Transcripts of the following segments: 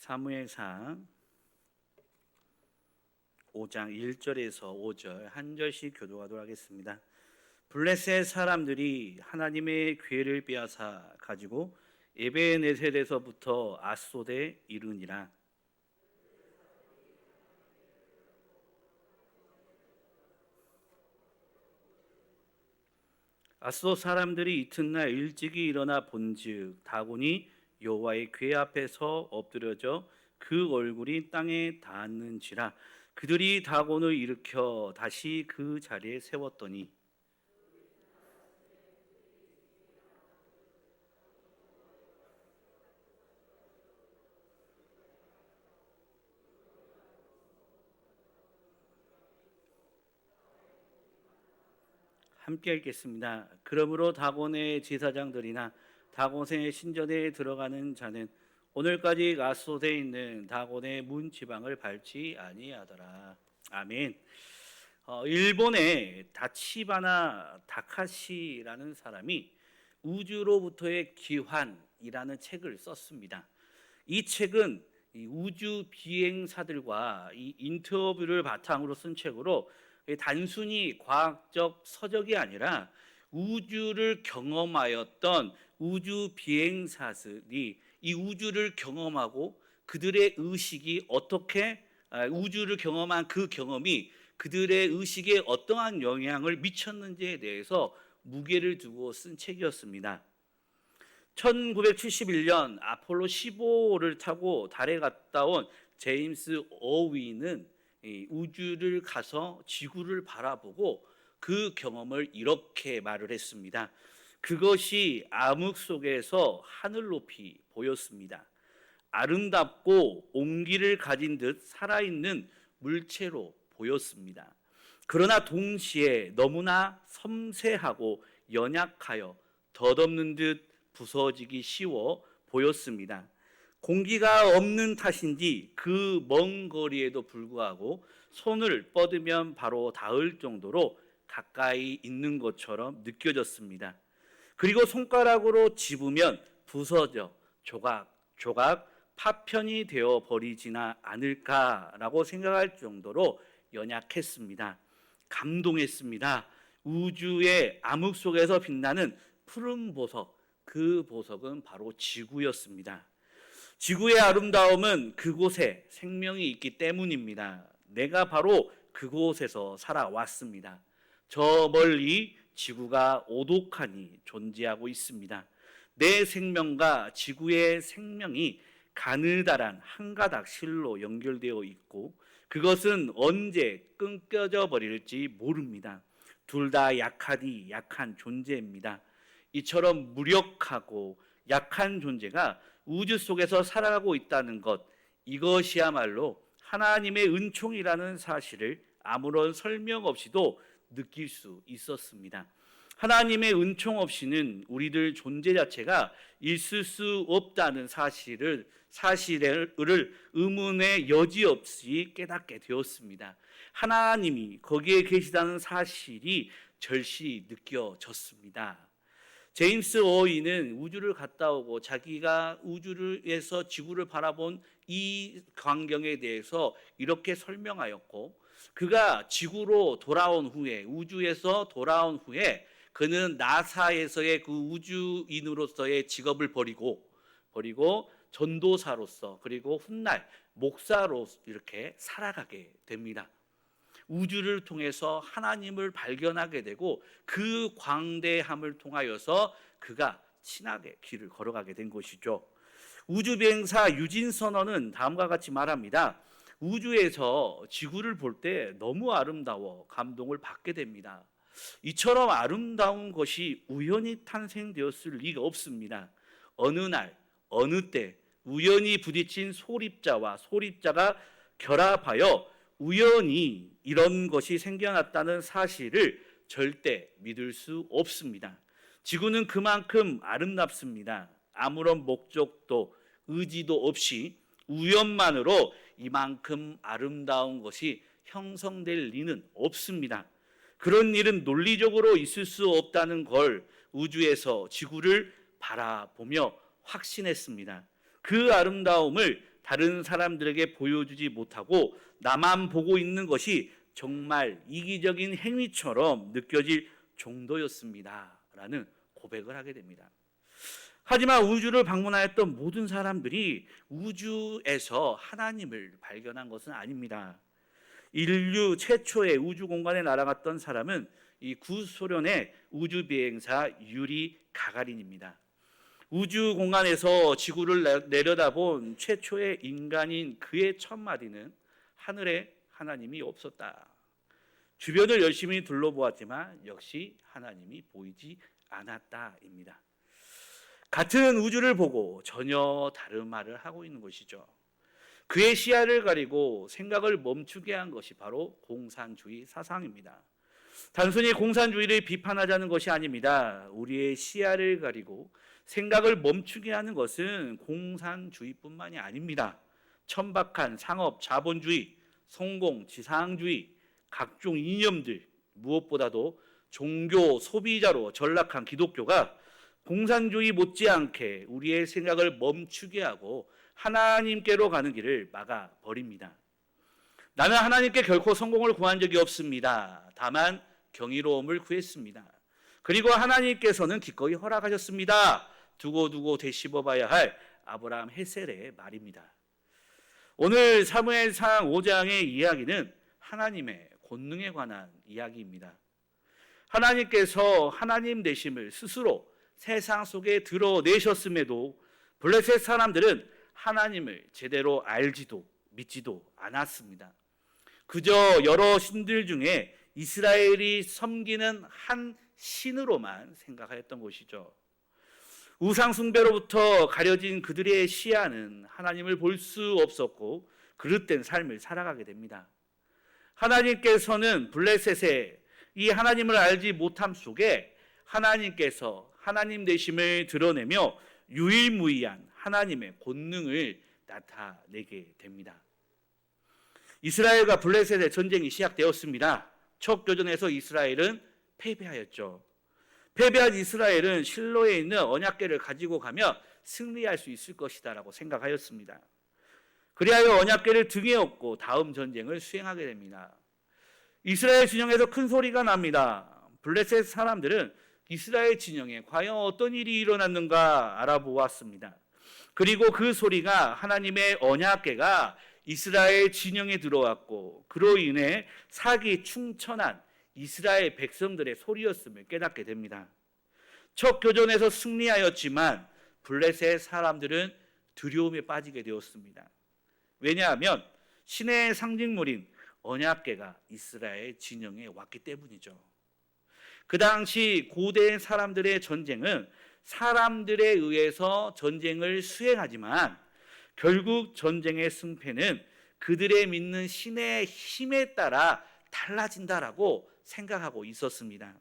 사무엘상 5장 1절에서 5절 한 절씩 교도하도록 하겠습니다. 블레셋 사람들이 하나님의 괴를 빼앗아 가지고 에베네셀에서부터 아소데 이르니라. 아소 사람들이 이튿날 일찍이 일어나 본즉 다곤이 여호와의 궤 앞에서 엎드려져 그 얼굴이 땅에 닿았는지라. 그들이 다곤을 일으켜 다시 그 자리에 세웠더니 함께 읽겠습니다. 그러므로 다곤의 제사장들이나 다곤의 신전에 들어가는 자는 오늘까지 아소대에 있는 다곤의 문 지방을 밟지 아니하더라. 아멘. 일본의 다치바나 다카시라는 사람이 우주로부터의 기환이라는 책을 썼습니다. 이 책은 이 우주 비행사들과 이 인터뷰를 바탕으로 쓴 책으로 단순히 과학적 서적이 아니라 우주를 경험하였던 우주 비행사들이 이 우주를 경험하고 그들의 의식이 어떻게 우주를 경험한 그 경험이 그들의 의식에 어떠한 영향을 미쳤는지에 대해서 무게를 두고 쓴 책이었습니다. 1971년 아폴로 15를 타고 달에 갔다 온 제임스 어윈은 우주를 가서 지구를 바라보고 그 경험을 이렇게 말을 했습니다. 그것이 암흑 속에서 하늘 높이 보였습니다. 아름답고 온기를 가진 듯 살아있는 물체로 보였습니다. 그러나 동시에 너무나 섬세하고 연약하여 덧없는 듯 부서지기 쉬워 보였습니다. 공기가 없는 탓인지 그 먼 거리에도 불구하고 손을 뻗으면 바로 닿을 정도로 가까이 있는 것처럼 느껴졌습니다. 그리고 손가락으로 집으면 부서져 조각 파편이 되어 버리지나 않을까라고 생각할 정도로 연약했습니다. 감동했습니다. 우주의 암흑 속에서 빛나는 푸른 보석, 그 보석은 바로 지구였습니다. 지구의 아름다움은 그곳에 생명이 있기 때문입니다. 내가 바로 그곳에서 살아왔습니다. 저 멀리 지구가 오독하니 존재하고 있습니다. 내 생명과 지구의 생명이 가느다란 한 가닥 실로 연결되어 있고 그것은 언제 끊겨져 버릴지 모릅니다. 둘 다 약하디 약한 존재입니다. 이처럼 무력하고 약한 존재가 우주 속에서 살아가고 있다는 것, 이것이야말로 하나님의 은총이라는 사실을 아무런 설명 없이도 느낄 수 있었습니다. 하나님의 은총 없이는 우리들 존재 자체가 있을 수 없다는 사실을 의문의 여지 없이 깨닫게 되었습니다. 하나님이 거기에 계시다는 사실이 절실히 느껴졌습니다. 제임스 어윈은 우주를 갔다 오고 자기가 우주에서 지구를 바라본 이 광경에 대해서 이렇게 설명하였고, 그가 지구로 돌아온 후에, 우주에서 돌아온 후에 그는 나사에서의 그 우주인으로서의 직업을 버리고 전도사로서 그리고 훗날 목사로 이렇게 살아가게 됩니다. 우주를 통해서 하나님을 발견하게 되고 그 광대함을 통하여서 그가 신학의 길을 걸어가게 된 것이죠. 우주비행사 유진 선언은 다음과 같이 말합니다. 우주에서 지구를 볼 때 너무 아름다워 감동을 받게 됩니다. 이처럼 아름다운 것이 우연히 탄생되었을 리가 없습니다. 어느 날, 어느 때 우연히 부딪힌 소립자와 소립자가 결합하여 우연히 이런 것이 생겨났다는 사실을 절대 믿을 수 없습니다. 지구는 그만큼 아름답습니다. 아무런 목적도 의지도 없이 우연만으로 이만큼 아름다운 것이 형성될 리는 없습니다. 그런 일은 논리적으로 있을 수 없다는 걸 우주에서 지구를 바라보며 확신했습니다. 그 아름다움을 다른 사람들에게 보여주지 못하고 나만 보고 있는 것이 정말 이기적인 행위처럼 느껴질 정도였습니다. 라는 고백을 하게 됩니다. 하지만 우주를 방문하였던 모든 사람들이 우주에서 하나님을 발견한 것은 아닙니다. 인류 최초의 우주 공간에 날아갔던 사람은 이 구소련의 우주 비행사 유리 가가린입니다. 우주 공간에서 지구를 내려다본 최초의 인간인 그의 첫 마디는 하늘에 하나님이 없었다. 주변을 열심히 둘러보았지만 역시 하나님이 보이지 않았다입니다. 같은 우주를 보고 전혀 다른 말을 하고 있는 것이죠. 그의 시야를 가리고 생각을 멈추게 한 것이 바로 공산주의 사상입니다. 단순히 공산주의를 비판하자는 것이 아닙니다. 우리의 시야를 가리고 생각을 멈추게 하는 것은 공산주의뿐만이 아닙니다. 천박한 상업 자본주의, 성공 지상주의, 각종 이념들, 무엇보다도 종교 소비자로 전락한 기독교가 공산주의 못지않게 우리의 생각을 멈추게 하고 하나님께로 가는 길을 막아버립니다. 나는 하나님께 결코 성공을 구한 적이 없습니다. 다만 경이로움을 구했습니다. 그리고 하나님께서는 기꺼이 허락하셨습니다. 두고두고 되씹어봐야 할 아브라함 헤셀의 말입니다. 오늘 사무엘상 5장의 이야기는 하나님의 권능에 관한 이야기입니다. 하나님께서 하나님 되심을 스스로 세상 속에 드러내셨음에도 블레셋 사람들은 하나님을 제대로 알지도 믿지도 않았습니다. 그저 여러 신들 중에 이스라엘이 섬기는 한 신으로만 생각하였던 것이죠. 우상숭배로부터 가려진 그들의 시야는 하나님을 볼 수 없었고 그릇된 삶을 살아가게 됩니다. 하나님께서는 블레셋의 이 하나님을 알지 못함 속에 하나님께서 하나님 되심을 드러내며 유일무이한 하나님의 권능을 나타내게 됩니다. 이스라엘과 블레셋의 전쟁이 시작되었습니다. 첫 교전에서 이스라엘은 패배하였죠. 패배한 이스라엘은 실로에 있는 언약궤를 가지고 가면 승리할 수 있을 것이다라고 생각하였습니다. 그리하여 언약궤를 등에 업고 다음 전쟁을 수행하게 됩니다. 이스라엘 진영에서 큰 소리가 납니다. 블레셋 사람들은 이스라엘 진영에 과연 어떤 일이 일어났는가 알아보았습니다. 그리고 그 소리가 하나님의 언약궤가 이스라엘 진영에 들어왔고 그로 인해 사기 충천한 이스라엘 백성들의 소리였음을 깨닫게 됩니다. 첫 교전에서 승리하였지만 블레셋 사람들은 두려움에 빠지게 되었습니다. 왜냐하면 신의 상징물인 언약궤가 이스라엘 진영에 왔기 때문이죠. 그 당시 고대 사람들의 전쟁은 사람들에 의해서 전쟁을 수행하지만 결국 전쟁의 승패는 그들의 믿는 신의 힘에 따라 달라진다라고 생각하고 있었습니다.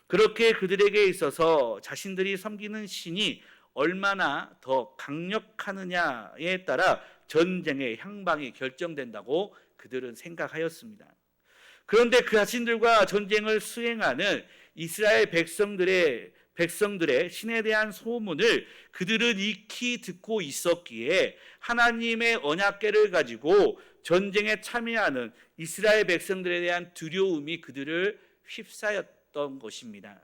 그렇게 그들에게 있어서 자신들이 섬기는 신이 얼마나 더 강력하느냐에 따라 전쟁의 향방이 결정된다고 그들은 생각하였습니다. 그런데 그 자신들과 전쟁을 수행하는 이스라엘 백성들의 신에 대한 소문을 그들은 익히 듣고 있었기에 하나님의 언약궤를 가지고 전쟁에 참여하는 이스라엘 백성들에 대한 두려움이 그들을 휩싸였던 것입니다.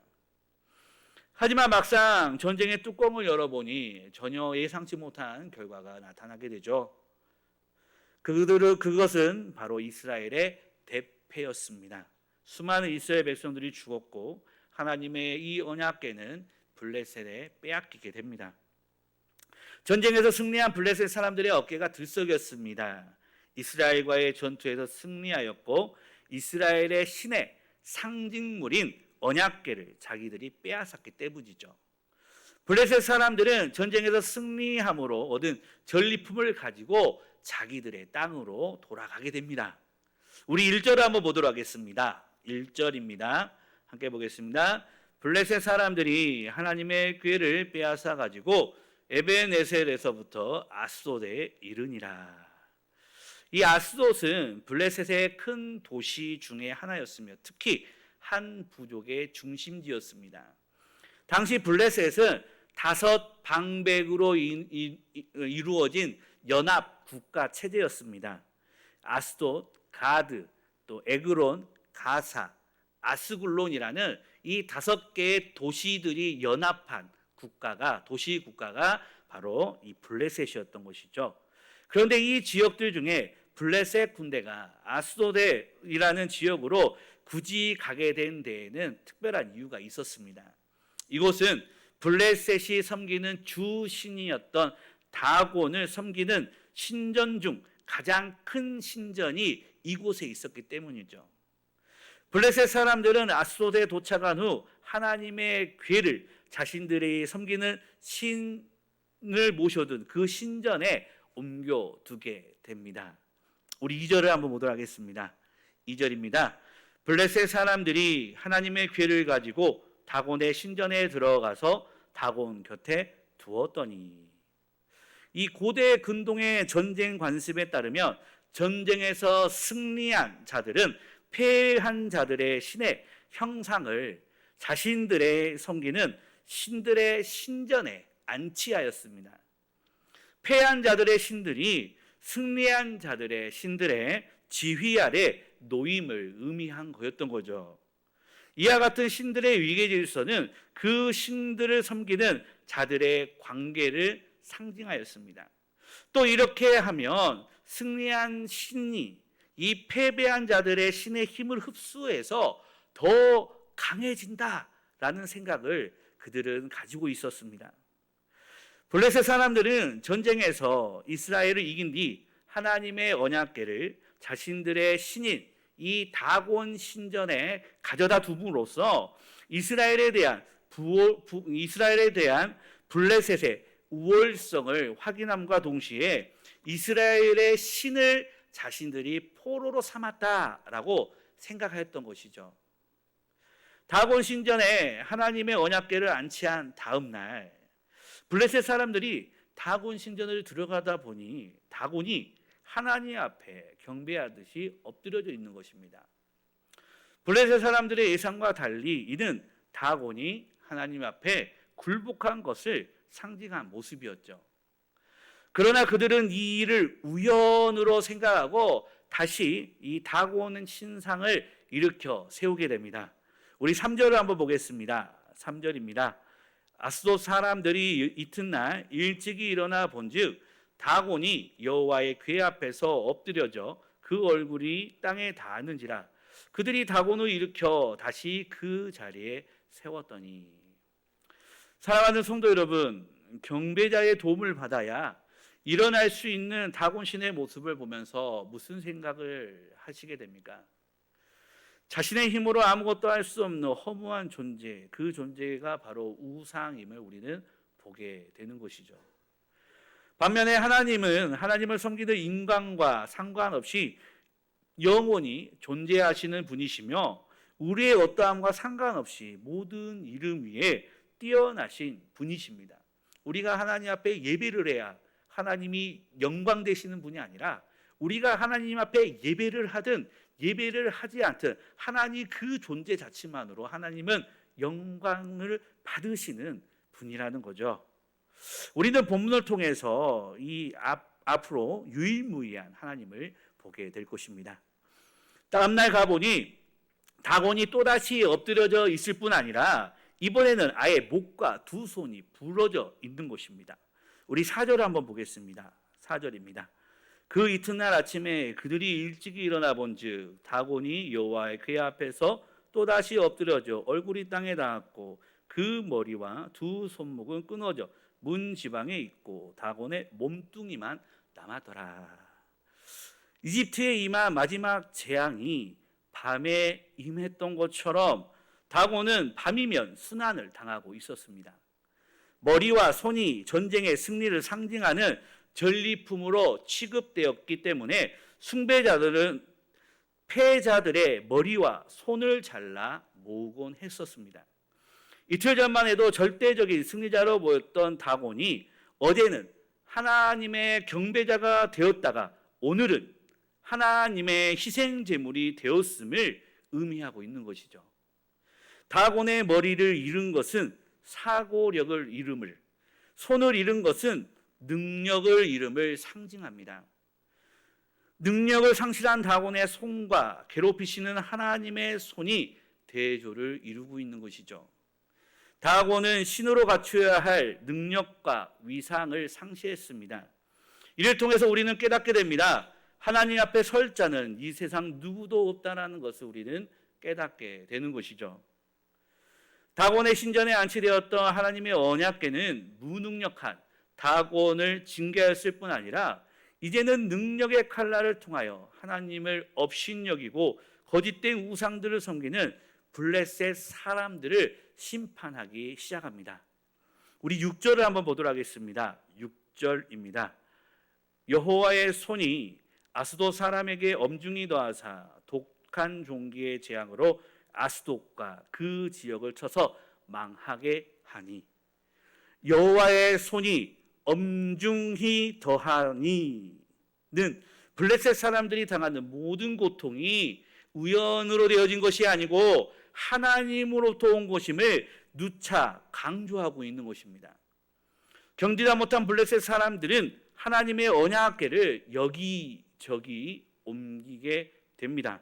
하지만 막상 전쟁의 뚜껑을 열어보니 전혀 예상치 못한 결과가 나타나게 되죠. 그것은 바로 이스라엘의 대패였습니다. 수많은 이스라엘 백성들이 죽었고 하나님의 이 언약궤는 블레셋에 빼앗기게 됩니다. 전쟁에서 승리한 블레셋 사람들의 어깨가 들썩였습니다. 이스라엘과의 전투에서 승리하였고 이스라엘의 신의 상징물인 언약궤를 자기들이 빼앗았기 때문이죠. 블레셋 사람들은 전쟁에서 승리함으로 얻은 전리품을 가지고 자기들의 땅으로 돌아가게 됩니다. 우리 1절을 한번 보도록 하겠습니다. 1절입니다. 함께 보겠습니다. 블레셋 사람들이 하나님의 궤를 빼앗아 가지고 에벤에셀에서부터 아스돗에 이르니라. 이 아스돗은 블레셋의 큰 도시 중에 하나였으며 특히 한 부족의 중심지였습니다. 당시 블레셋은 5 방백으로 이루어진 연합 국가 체제였습니다. 아스돗, 가드, 또 에그론, 가사, 아스글론이라는 이 5개의 도시들이 연합한 국가가, 도시 국가가 바로 이 블레셋이었던 것이죠. 그런데 이 지역들 중에 블레셋 군대가 아스돗이라는 지역으로 굳이 가게 된 데에는 특별한 이유가 있었습니다. 이곳은 블레셋이 섬기는 주 신이었던 다곤을 섬기는 신전 중 가장 큰 신전이 이곳에 있었기 때문이죠. 블레셋 사람들은 아스돗에 도착한 후 하나님의 궤를 자신들이 섬기는 신을 모셔둔 그 신전에 옮겨두게 됩니다. 우리 2절을 한번 보도록 하겠습니다. 2절입니다. 블레셋 사람들이 하나님의 궤를 가지고 다곤의 신전에 들어가서 다곤 곁에 두었더니, 이 고대 근동의 전쟁 관습에 따르면 전쟁에서 승리한 자들은 패한 자들의 신의 형상을 자신들의 섬기는 신들의 신전에 안치하였습니다. 패한 자들의 신들이 승리한 자들의 신들의 지휘 아래 노임을 의미한 거였던 거죠. 이와 같은 신들의 위계 질서는 그 신들을 섬기는 자들의 관계를 상징하였습니다. 또 이렇게 하면 승리한 신이 이 패배한 자들의 신의 힘을 흡수해서 더 강해진다라는 생각을 그들은 가지고 있었습니다. 블레셋 사람들은 전쟁에서 이스라엘을 이긴 뒤 하나님의 언약궤를 자신들의 신인 이 다곤 신전에 가져다 둠으로써 이스라엘에 대한 블레셋의 우월성을 확인함과 동시에 이스라엘의 신을 자신들이 포로로 삼았다라고 생각했던 것이죠. 다곤 신전에 하나님의 언약궤를 안치한 다음 날 블레셋 사람들이 다곤 신전을 들어가다 보니 다곤이 하나님 앞에 경배하듯이 엎드려져 있는 것입니다. 블레셋 사람들의 예상과 달리 이는 다곤이 하나님 앞에 굴복한 것을 상징한 모습이었죠. 그러나 그들은 이 일을 우연으로 생각하고 다시 이 다곤 신상을 일으켜 세우게 됩니다. 우리 3절을 한번 보겠습니다. 3절입니다. 아스돗 사람들이 이튿날 일찍이 일어나 본즉 다곤이 여호와의 궤 앞에서 엎드려져 그 얼굴이 땅에 닿았는지라. 그들이 다곤을 일으켜 다시 그 자리에 세웠더니. 사랑하는 성도 여러분, 경배자의 도움을 받아야 일어날 수 있는 다곤 신의 모습을 보면서 무슨 생각을 하시게 됩니까? 자신의 힘으로 아무것도 할 수 없는 허무한 존재, 그 존재가 바로 우상임을 우리는 보게 되는 것이죠. 반면에 하나님은 하나님을 섬기는 인간과 상관없이 영원히 존재하시는 분이시며 우리의 어떠함과 상관없이 모든 이름 위에 뛰어나신 분이십니다. 우리가 하나님 앞에 예배를 해야 하나님이 영광되시는 분이 아니라 우리가 하나님 앞에 예배를 하든 예배를 하지 않든 하나님 그 존재 자체만으로 하나님은 영광을 받으시는 분이라는 거죠. 우리는 본문을 통해서 이 앞으로 유일무이한 하나님을 보게 될 것입니다. 다음날 가보니 다곤이 또다시 엎드려져 있을 뿐 아니라 이번에는 아예 목과 두 손이 부러져 있는 것입니다. 우리 4절을 한번 보겠습니다. 4절입니다. 그 이튿날 아침에 그들이 일찍이 일어나 본즉 다곤이 여호와의 궤 앞에서 또다시 엎드려져 얼굴이 땅에 닿았고 그 머리와 두 손목은 끊어져 문 지방에 있고 다곤의 몸뚱이만 남았더라. 이집트에 임한 마지막 재앙이 밤에 임했던 것처럼 다곤은 밤이면 순환을 당하고 있었습니다. 머리와 손이 전쟁의 승리를 상징하는 전리품으로 취급되었기 때문에 숭배자들은 패자들의 머리와 손을 잘라 모으곤 했었습니다. 이틀 전만 해도 절대적인 승리자로 보였던 다곤이 어제는 하나님의 경배자가 되었다가 오늘은 하나님의 희생 제물이 되었음을 의미하고 있는 것이죠. 다곤의 머리를 잃은 것은 사고력을 잃음을, 손을 잃은 것은 능력을 이름을 상징합니다. 능력을 상실한 다곤의 손과 괴롭히시는 하나님의 손이 대조를 이루고 있는 것이죠. 다곤은 신으로 갖추어야 할 능력과 위상을 상실했습니다. 이를 통해서 우리는 깨닫게 됩니다. 하나님 앞에 설 자는 이 세상 누구도 없다는 것을 우리는 깨닫게 되는 것이죠. 다곤의 신전에 안치되었던 하나님의 언약궤는 무능력한 다곤을 징계했을 뿐 아니라 이제는 능력의 칼날을 통하여 하나님을 업신여기고 거짓된 우상들을 섬기는 블레셋 사람들을 심판하기 시작합니다. 우리 6절을 한번 보도록 하겠습니다. 6절입니다. 여호와의 손이 아스돗 사람에게 엄중히 더하사 독한 종기의 재앙으로 아스돗과 그 지역을 쳐서 망하게 하니. 여호와의 손이 엄중히 더하니는 블레셋 사람들이 당하는 모든 고통이 우연으로 되어진 것이 아니고 하나님으로부터 온 것임을 누차 강조하고 있는 것입니다. 견디다 못한 블레셋 사람들은 하나님의 언약궤를 여기저기 옮기게 됩니다.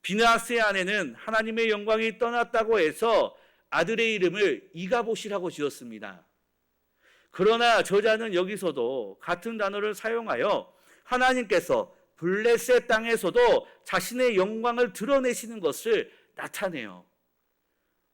비느하스의 아내는 하나님의 영광이 떠났다고 해서 아들의 이름을 이가봇이라고 지었습니다. 그러나 저자는 여기서도 같은 단어를 사용하여 하나님께서 블레셋 땅에서도 자신의 영광을 드러내시는 것을 나타내요.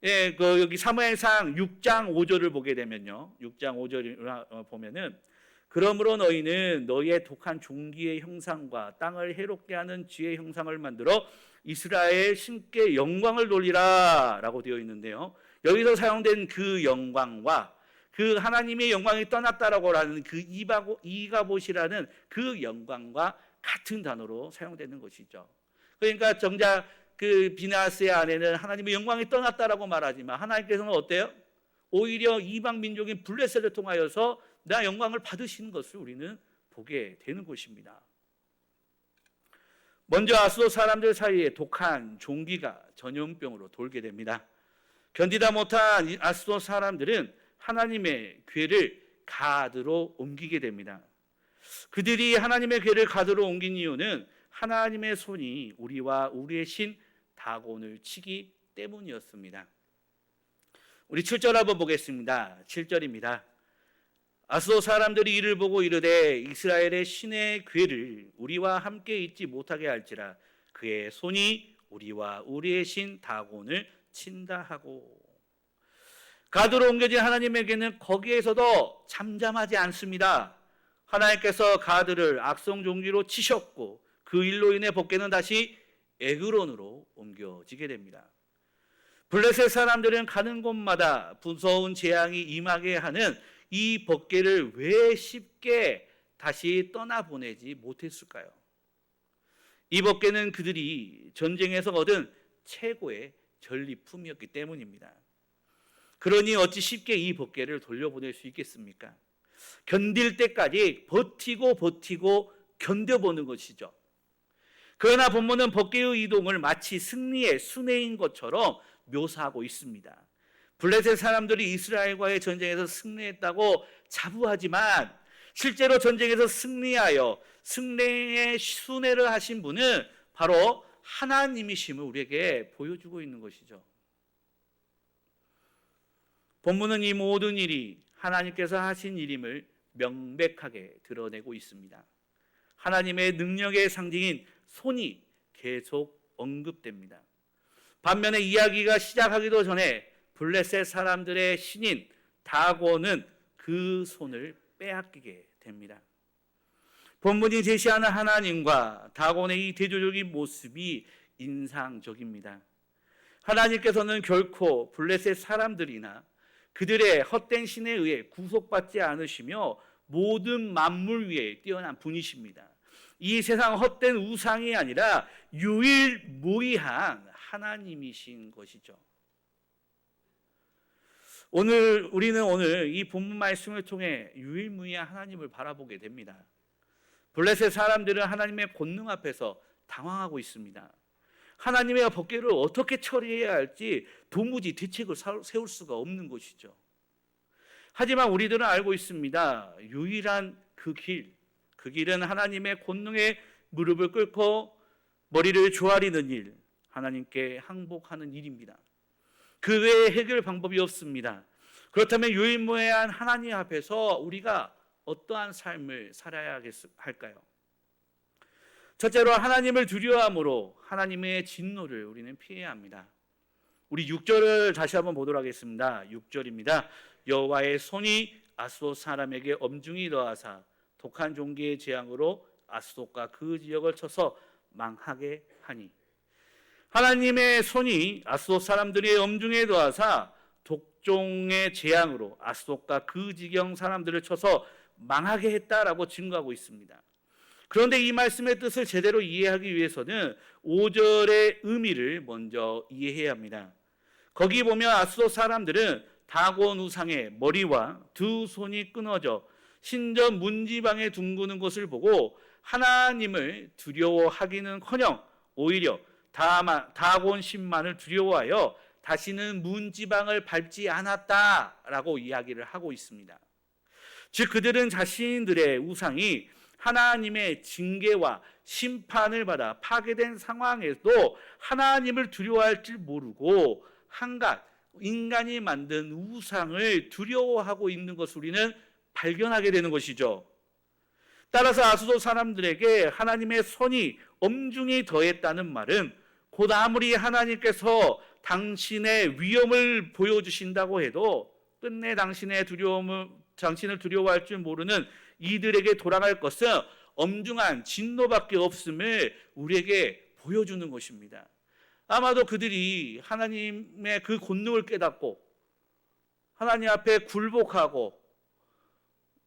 예, 여기 사무엘상 6장 5절을 보게 되면요. 6장 5절을 보면은 그러므로 너희는 너희의 독한 종기의 형상과 땅을 해롭게 하는 쥐의 형상을 만들어 이스라엘 신께 영광을 돌리라 라고 되어 있는데요. 여기서 사용된 그 영광과 그 하나님의 영광이 떠났다라고 하는 그 이가봇이라는 그 영광과 같은 단어로 사용되는 것이죠. 그러니까 정작 그 비느하스의 아내는 하나님의 영광이 떠났다라고 말하지만 하나님께서는 어때요? 오히려 이방 민족인 블레셋을 통하여서 나 영광을 받으시는 것을 우리는 보게 되는 것입니다. 먼저 아스돗 사람들 사이에 독한 종기가 전염병으로 돌게 됩니다. 견디다 못한 아스돗 사람들은 하나님의 궤를 가드로 옮기게 됩니다. 그들이 하나님의 궤를 가드로 옮긴 이유는 하나님의 손이 우리와 우리의 신 다곤을 치기 때문이었습니다. 우리 7절 한번 보겠습니다. 7절입니다. 아스돗 사람들이 이를 보고 이르되 이스라엘의 신의 궤를 우리와 함께 있지 못하게 할지라 그의 손이 우리와 우리의 신 다곤을 친다 하고. 가드로 옮겨진 하나님에게는 거기에서도 잠잠하지 않습니다. 하나님께서 가드를 악성 종기로 치셨고 그 일로 인해 법궤는 다시 에그론으로 옮겨지게 됩니다. 블레셋 사람들은 가는 곳마다 무서운 재앙이 임하게 하는 이 법궤를 왜 쉽게 다시 떠나보내지 못했을까요? 이 법궤는 그들이 전쟁에서 얻은 최고의 전리품이었기 때문입니다. 그러니 어찌 쉽게 이 법궤를 돌려보낼 수 있겠습니까? 견딜 때까지 버티고 견뎌보는 것이죠. 그러나 본문은 법궤의 이동을 마치 승리의 순회인 것처럼 묘사하고 있습니다. 블레셋 사람들이 이스라엘과의 전쟁에서 승리했다고 자부하지만 실제로 전쟁에서 승리하여 승리의 순회를 하신 분은 바로 하나님이심을 우리에게 보여주고 있는 것이죠. 본문은 이 모든 일이 하나님께서 하신 일임을 명백하게 드러내고 있습니다. 하나님의 능력의 상징인 손이 계속 언급됩니다. 반면에 이야기가 시작하기도 전에 블레셋 사람들의 신인 다곤은 그 손을 빼앗기게 됩니다. 본문이 제시하는 하나님과 다곤의 이 대조적인 모습이 인상적입니다. 하나님께서는 결코 블레셋 사람들이나 그들의 헛된 신에 의해 구속받지 않으시며 모든 만물 위에 뛰어난 분이십니다. 이 세상 헛된 우상이 아니라 유일무이한 하나님이신 것이죠. 우리는 오늘 이 본문 말씀을 통해 유일무이한 하나님을 바라보게 됩니다. 블레셋 사람들은 하나님의 권능 앞에서 당황하고 있습니다. 하나님의 법궤를 어떻게 처리해야 할지 도무지 대책을 세울 수가 없는 것이죠. 하지만 우리들은 알고 있습니다. 유일한 그 길은 하나님의 권능에 무릎을 꿇고 머리를 조아리는 일, 하나님께 항복하는 일입니다. 그 외에 해결 방법이 없습니다. 그렇다면 유일무이한 하나님 앞에서 우리가 어떠한 삶을 살아야 할까요? 첫째로 하나님을 두려워함으로 하나님의 진노를 우리는 피해야 합니다. 우리 6절을 다시 한번 보도록 하겠습니다. 6절입니다. 여호와의 손이 아스돗 사람에게 엄중히 더하사 독한 종기의 재앙으로 아스돗과 그 지역을 쳐서 망하게 하니. 하나님의 손이 아스돗 사람들이 엄중히 더하사 독종의 재앙으로 아스돗과 그 지경 사람들을 쳐서 망하게 했다라고 증거하고 있습니다. 그런데 이 말씀의 뜻을 제대로 이해하기 위해서는 5절의 의미를 먼저 이해해야 합니다. 거기 보면 아스돗 사람들은 다곤 우상의 머리와 두 손이 끊어져 신전 문지방에 둥그는 것을 보고 하나님을 두려워하기는커녕 오히려 다곤 신만을 두려워하여 다시는 문지방을 밟지 않았다라고 이야기를 하고 있습니다. 즉 그들은 자신들의 우상이 하나님의 징계와 심판을 받아 파괴된 상황에도 하나님을 두려워할 줄 모르고 한갓 인간이 만든 우상을 두려워하고 있는 것을 우리는 발견하게 되는 것이죠. 따라서 아스돗 사람들에게 하나님의 손이 엄중히 더했다는 말은 곧 아무리 하나님께서 당신의 위엄을 보여주신다고 해도 끝내 당신을 두려워할 줄 모르는 이들에게 돌아갈 것은 엄중한 진노밖에 없음을 우리에게 보여주는 것입니다. 아마도 그들이 하나님의 그 권능을 깨닫고 하나님 앞에 굴복하고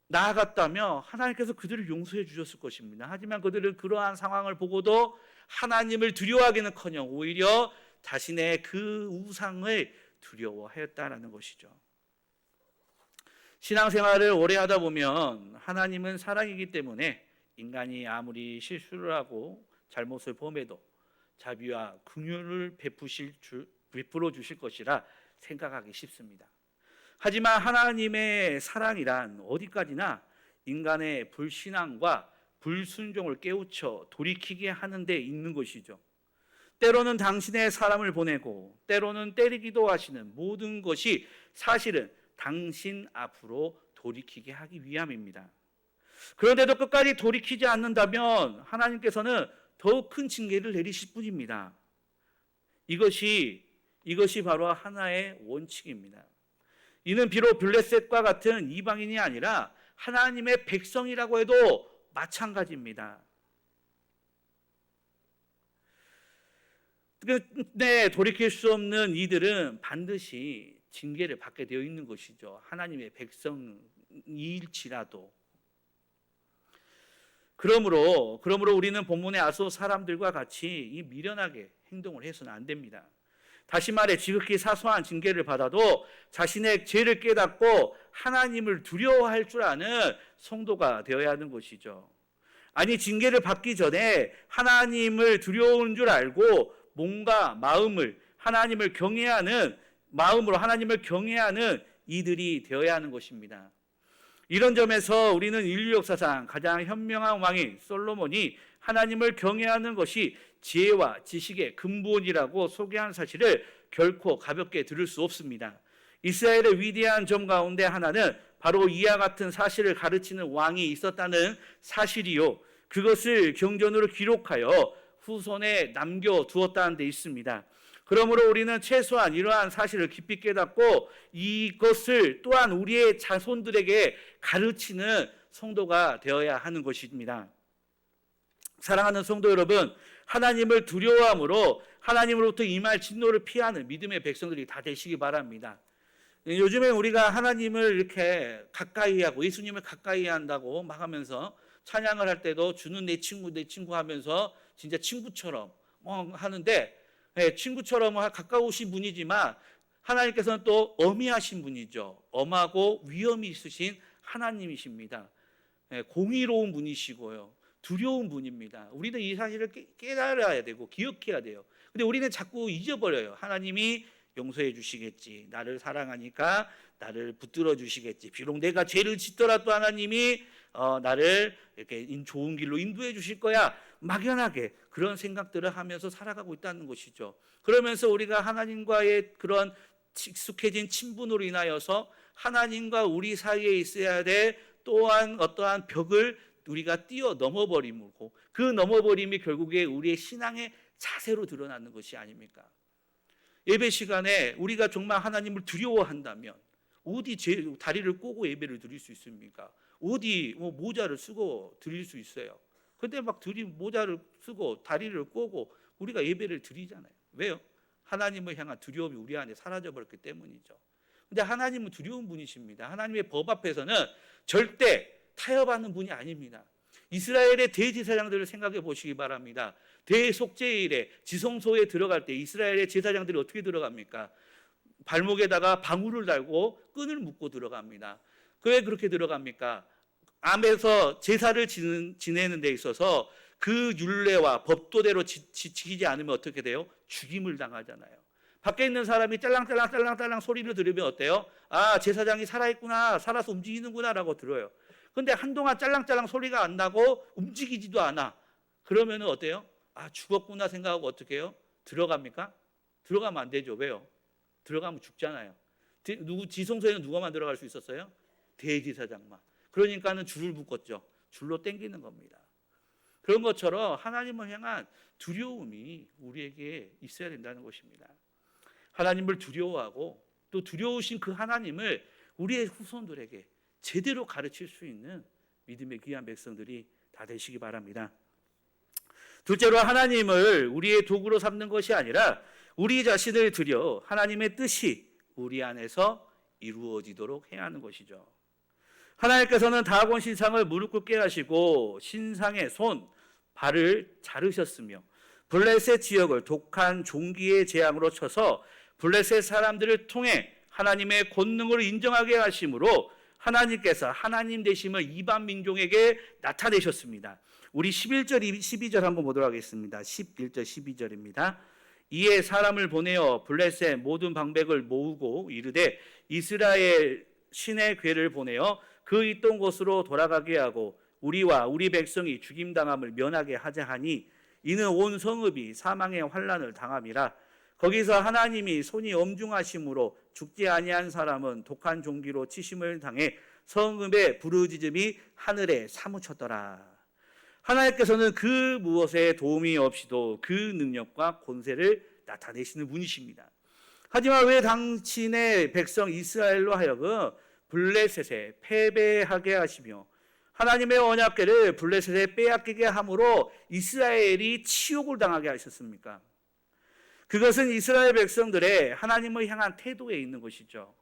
나아갔다며 하나님께서 그들을 용서해 주셨을 것입니다. 하지만 그들은 그러한 상황을 보고도 하나님을 두려워하기는커녕 오히려 자신의 그 우상을 두려워하였다라는 것이죠. 신앙생활을 오래 하다 보면 하나님은 사랑이기 때문에 인간이 아무리 실수를 하고 잘못을 범해도 자비와 긍휼을 베풀어 주실 것이라 생각하기 쉽습니다. 하지만 하나님의 사랑이란 어디까지나 인간의 불신앙과 불순종을 깨우쳐 돌이키게 하는 데 있는 것이죠. 때로는 당신의 사람을 보내고 때로는 때리기도 하시는 모든 것이 사실은 당신 앞으로 돌이키게 하기 위함입니다. 그런데도 끝까지 돌이키지 않는다면 하나님께서는 더욱 큰 징계를 내리실 뿐입니다. 이것이 바로 하나의 원칙입니다. 이는 비록 블레셋과 같은 이방인이 아니라 하나님의 백성이라고 해도 마찬가지입니다. 근데 돌이킬 수 없는 이들은 반드시 징계를 받게 되어 있는 것이죠. 하나님의 백성일지라도. 그러므로 우리는 본문의 아스돗 사람들과 같이 이 미련하게 행동을 해서는 안 됩니다. 다시 말해 지극히 사소한 징계를 받아도 자신의 죄를 깨닫고 하나님을 두려워할 줄 아는 성도가 되어야 하는 것이죠. 아니 징계를 받기 전에 하나님을 두려운 줄 알고 몸과 마음을 하나님을 경외하는 마음으로 하나님을 경외하는 이들이 되어야 하는 것입니다. 이런 점에서 우리는 인류 역사상 가장 현명한 왕인 솔로몬이 하나님을 경외하는 것이 지혜와 지식의 근본이라고 소개한 사실을 결코 가볍게 들을 수 없습니다. 이스라엘의 위대한 점 가운데 하나는 바로 이와 같은 사실을 가르치는 왕이 있었다는 사실이요. 그것을 경전으로 기록하여 후손에 남겨두었다는 데 있습니다. 그러므로 우리는 최소한 이러한 사실을 깊이 깨닫고 이것을 또한 우리의 자손들에게 가르치는 성도가 되어야 하는 것입니다. 사랑하는 성도 여러분, 하나님을 두려워함으로 하나님으로부터 임할 진노를 피하는 믿음의 백성들이 다 되시기 바랍니다. 요즘에 우리가 하나님을 이렇게 가까이 하고 예수님을 가까이 한다고 막 하면서 찬양을 할 때도 주는 내 친구 하면서 진짜 친구처럼 하는데 친구처럼 가까우신 분이지만 하나님께서는 또 엄히하신 분이죠. 엄하고 위엄이 있으신 하나님이십니다. 공의로운 분이시고요. 두려운 분입니다. 우리는 이 사실을 깨달아야 되고 기억해야 돼요. 근데 우리는 자꾸 잊어버려요. 하나님이 용서해 주시겠지. 나를 사랑하니까 나를 붙들어 주시겠지. 비록 내가 죄를 짓더라도 하나님이 나를 이렇게 좋은 길로 인도해 주실 거야. 막연하게 그런 생각들을 하면서 살아가고 있다는 것이죠. 그러면서 우리가 하나님과의 그런 익숙해진 친분으로 인하여서 하나님과 우리 사이에 있어야 될 또한 어떠한 벽을 우리가 뛰어 넘어버리고 그 넘어버림이 결국에 우리의 신앙의 자세로 드러나는 것이 아닙니까? 예배 시간에 우리가 정말 하나님을 두려워한다면 어디 다리를 꼬고 예배를 드릴 수 있습니까? 어디 모자를 쓰고 드릴 수 있어요? 근데 막 모자를 쓰고 다리를 꼬고 우리가 예배를 드리잖아요. 왜요? 하나님을 향한 두려움이 우리 안에 사라져버렸기 때문이죠. 근데 하나님은 두려운 분이십니다. 하나님의 법 앞에서는 절대 타협하는 분이 아닙니다. 이스라엘의 대제사장들을 생각해 보시기 바랍니다. 대속죄일에 지성소에 들어갈 때 이스라엘의 제사장들이 어떻게 들어갑니까? 발목에다가 방울을 달고 끈을 묶고 들어갑니다. 왜 그렇게 들어갑니까? 암에서 제사를 지내는 데 있어서 그 율례와 법도대로 지키지 않으면 어떻게 돼요? 죽임을 당하잖아요. 밖에 있는 사람이 짤랑짤랑 소리를 들으면 어때요? 아, 제사장이 살아있구나, 살아서 움직이는구나 라고 들어요. 근데 한동안 짤랑짤랑 소리가 안 나고 움직이지도 않아. 그러면 어때요? 아, 죽었구나 생각하고 어떻게 해요? 들어갑니까? 들어가면 안 되죠. 왜요? 들어가면 죽잖아요. 지성소에는 누가만 들어갈 수 있었어요? 대제사장만. 그러니까는 줄을 묶었죠. 줄로 당기는 겁니다. 그런 것처럼 하나님을 향한 두려움이 우리에게 있어야 된다는 것입니다. 하나님을 두려워하고 또 두려우신 그 하나님을 우리의 후손들에게 제대로 가르칠 수 있는 믿음의 귀한 백성들이 다 되시기 바랍니다. 둘째로 하나님을 우리의 도구로 삼는 것이 아니라 우리 자신을 들여 하나님의 뜻이 우리 안에서 이루어지도록 해야 하는 것이죠. 하나님께서는 다곤 신상을 무릎 꿇게 하시고 신상의 손, 발을 자르셨으며 블레셋 지역을 독한 종기의 재앙으로 쳐서 블레셋 사람들을 통해 하나님의 권능을 인정하게 하심으로 하나님께서 하나님 되심을 이방 민족에게 나타내셨습니다. 우리 11절, 12절 한번 보도록 하겠습니다. 11절, 12절입니다. 이에 사람을 보내어 블레셋 모든 방백을 모으고 이르되 이스라엘 신의 괴를 보내어 그 있던 곳으로 돌아가게 하고 우리와 우리 백성이 죽임당함을 면하게 하자 하니 이는 온 성읍이 사망의 환난을 당함이라. 거기서 하나님이 손이 엄중하심으로 죽지 아니한 사람은 독한 종기로 치심을 당해 성읍의 부르짖음이 하늘에 사무쳤더라. 하나님께서는 그 무엇에 도움이 없이도 그 능력과 권세를 나타내시는 분이십니다. 하지만 왜 당신의 백성 이스라엘로 하여금 블레셋에 패배하게 하시며 하나님의 언약궤를 블레셋에 빼앗기게 함으로 이스라엘이 치욕을 당하게 하셨습니까? 그것은 이스라엘 백성들의 하나님을 향한 태도에 있는 것이죠.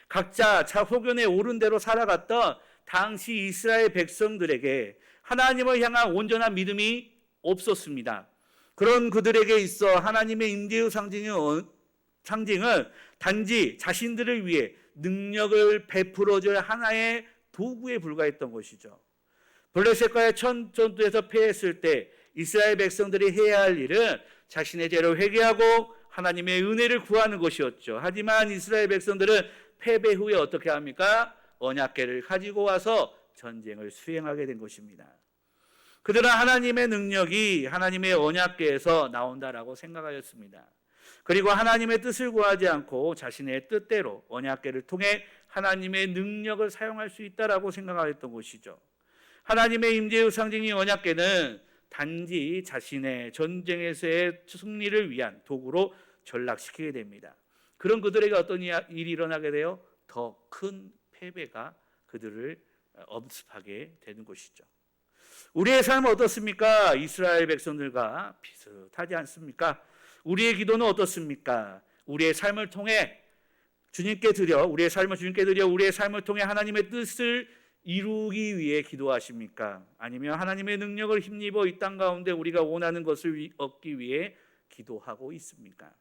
각자 자소견에 오른 대로 살아갔던 당시 이스라엘 백성들에게 하나님을 향한 온전한 믿음이 없었습니다. 그런 그들에게 있어 하나님의 임재의 상징은 단지 자신들을 위해 능력을 베풀어줄 하나의 도구에 불과했던 것이죠. 블레셋과의 전투에서 패했을 때 이스라엘 백성들이 해야 할 일은 자신의 죄를 회개하고 하나님의 은혜를 구하는 것이었죠. 하지만 이스라엘 백성들은 패배 후에 어떻게 합니까? 언약궤를 가지고 와서 전쟁을 수행하게 된 것입니다. 그들은 하나님의 능력이 하나님의 언약궤에서 나온다라고 생각하였습니다. 그리고 하나님의 뜻을 구하지 않고 자신의 뜻대로 언약궤를 통해 하나님의 능력을 사용할 수 있다라고 생각하였던 것이죠. 하나님의 임재의 상징인 언약궤는 단지 자신의 전쟁에서의 승리를 위한 도구로 전락시키게 됩니다. 그런 그들에게 어떤 일이 일어나게 돼요? 더 큰 패배가 그들을 엄습하게 되는 것이죠. 우리의 삶은 어떻습니까? 이스라엘 백성들과 비슷하지 않습니까? 우리의 기도는 어떻습니까? 우리의 삶을 통해 우리의 삶을 통해 하나님의 뜻을 이루기 위해 기도하십니까? 아니면 하나님의 능력을 힘입어 이 땅 가운데 우리가 원하는 것을 얻기 위해 기도하고 있습니까?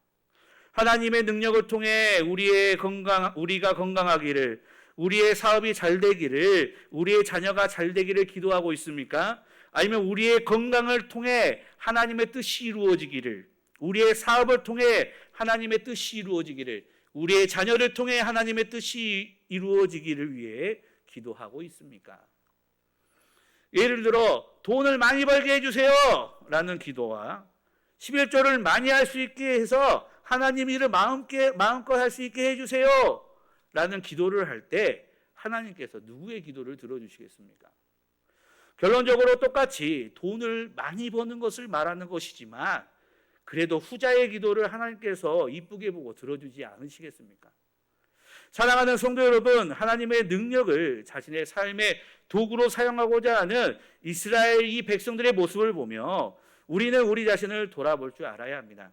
하나님의 능력을 통해 우리가 건강하기를, 우리의 사업이 잘 되기를, 우리의 자녀가 잘 되기를 기도하고 있습니까? 아니면 우리의 건강을 통해 하나님의 뜻이 이루어지기를, 우리의 사업을 통해 하나님의 뜻이 이루어지기를, 우리의 자녀를 통해 하나님의 뜻이 이루어지기를 위해 기도하고 있습니까? 예를 들어 돈을 많이 벌게 해주세요 라는 기도와 11조를 많이 할 수 있게 해서 하나님 일을 마음껏 할 수 있게 해주세요 라는 기도를 할 때 하나님께서 누구의 기도를 들어주시겠습니까? 결론적으로 똑같이 돈을 많이 버는 것을 말하는 것이지만 그래도 후자의 기도를 하나님께서 이쁘게 보고 들어주지 않으시겠습니까? 사랑하는 성도 여러분, 하나님의 능력을 자신의 삶의 도구로 사용하고자 하는 이스라엘 이 백성들의 모습을 보며 우리는 우리 자신을 돌아볼 줄 알아야 합니다.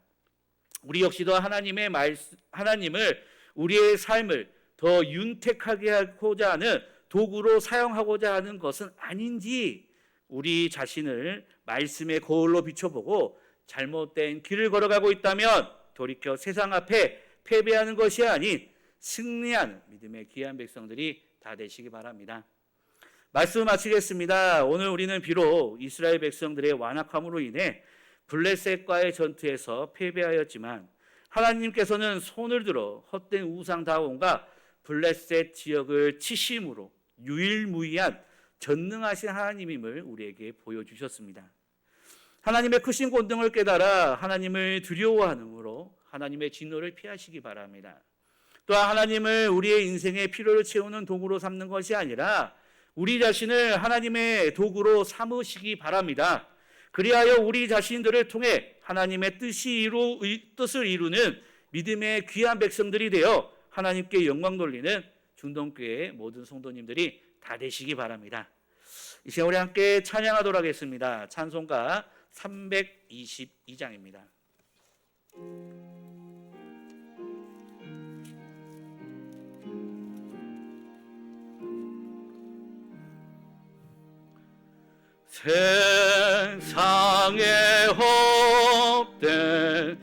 우리 역시도 하나님을 우리의 삶을 더 윤택하게 하고자 하는 도구로 사용하고자 하는 것은 아닌지 우리 자신을 말씀의 거울로 비춰보고 잘못된 길을 걸어가고 있다면 돌이켜 세상 앞에 패배하는 것이 아닌 승리하는 믿음의 귀한 백성들이 다 되시기 바랍니다. 말씀 마치겠습니다. 오늘 우리는 비록 이스라엘 백성들의 완악함으로 인해 블레셋과의 전투에서 패배하였지만 하나님께서는 손을 들어 헛된 우상다원과 블레셋 지역을 치심으로 유일무이한 전능하신 하나님임을 우리에게 보여주셨습니다. 하나님의 크신 권능을 깨달아 하나님을 두려워하므로 하나님의 진노를 피하시기 바랍니다. 또한 하나님을 우리의 인생의 필요를 채우는 도구로 삼는 것이 아니라 우리 자신을 하나님의 도구로 삼으시기 바랍니다. 그리하여 우리 자신들을 통해 하나님의 뜻을 이루는 믿음의 귀한 백성들이 되어 하나님께 영광 돌리는 중동교회 모든 성도님들이 다 되시기 바랍니다. 이 시간 우리 함께 찬양하도록 하겠습니다. 찬송가 322장입니다. 세상의 헛된